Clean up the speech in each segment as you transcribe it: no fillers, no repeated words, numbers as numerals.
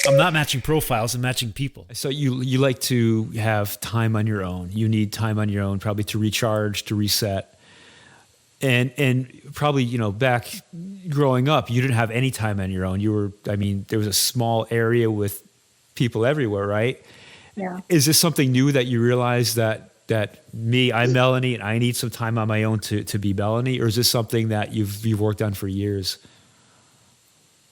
I'm not matching profiles, I'm matching people. So you like to have time on your own. You need time on your own, probably to recharge, to reset. And probably, back growing up, you didn't have any time on your own. There was a small area with people everywhere, right? Yeah. Is this something new that you realize that I'm Melanie and I need some time on my own to be Melanie? Or is this something that you've worked on for years?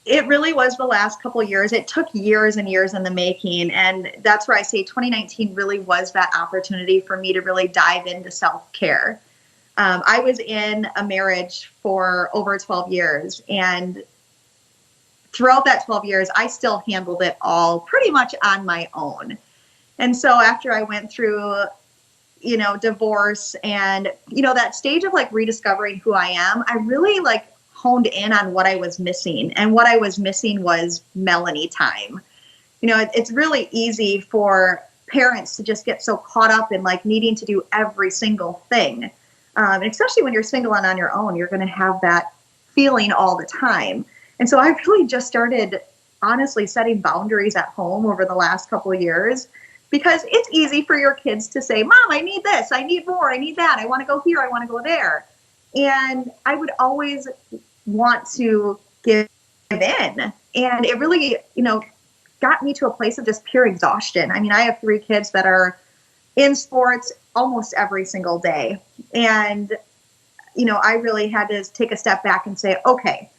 It really was the last couple of years. It took years and years in the making. And that's where I say 2019 really was that opportunity for me to really dive into self-care. I was in a marriage for over 12 years. And throughout that 12 years, I still handled it all pretty much on my own. And so after I went through, divorce and, that stage of like rediscovering who I am, I really honed in on what I was missing. And what I was missing was Melanie time. It's really easy for parents to just get so caught up in needing to do every single thing. And especially when you're single and on your own, you're going to have that feeling all the time. And so I really just started honestly setting boundaries at home over the last couple of years, because it's easy for your kids to say, Mom, I need this, I need more, I need that, I want to go here, I want to go there. And I would always want to give in. And it really, got me to a place of just pure exhaustion. I have 3 kids that are in sports almost every single day. And, I really had to take a step back and say, okay,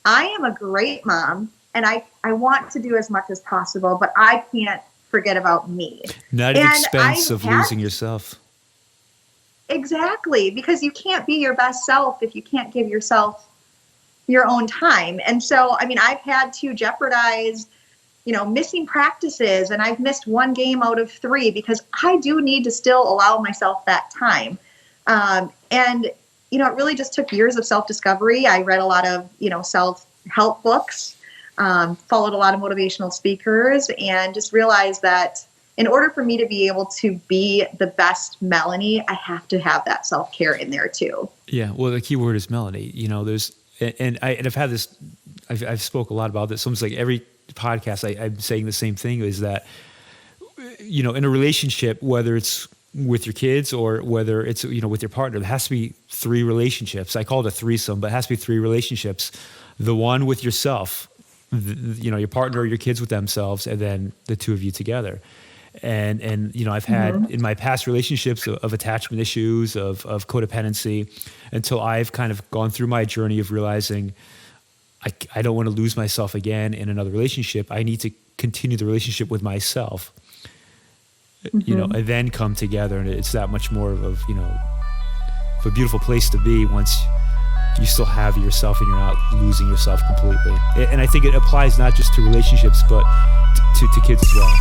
I am a great mom and I want to do as much as possible, but I can't forget about me. Not at the expense of losing yourself. Exactly, because you can't be your best self if you can't give yourself your own time. And so, I've had to jeopardize, missing practices, and I've missed 1 game out of 3 because I do need to still allow myself that time. And, it really just took years of self-discovery. I read a lot of, self-help books, followed a lot of motivational speakers, and just realized that in order for me to be able to be the best Melanie, I have to have that self-care in there too. Yeah. Well, the key word is Melanie. I've had this, I've spoke a lot about this. Almost like every podcast, I'm saying the same thing, is that, in a relationship, whether it's with your kids or whether it's, with your partner, there has to be 3 relationships. I call it a threesome, but it has to be 3 relationships. The one with yourself, your partner or your kids with themselves, and then the 2 of you together. And I've had in my past relationships of attachment issues, of codependency, until I've kind of gone through my journey of realizing I don't want to lose myself again in another relationship. I need to continue the relationship with myself, and then come together. And it's that much more of a beautiful place to be once you still have yourself and you're not losing yourself completely. And I think it applies not just to relationships, but to kids as well.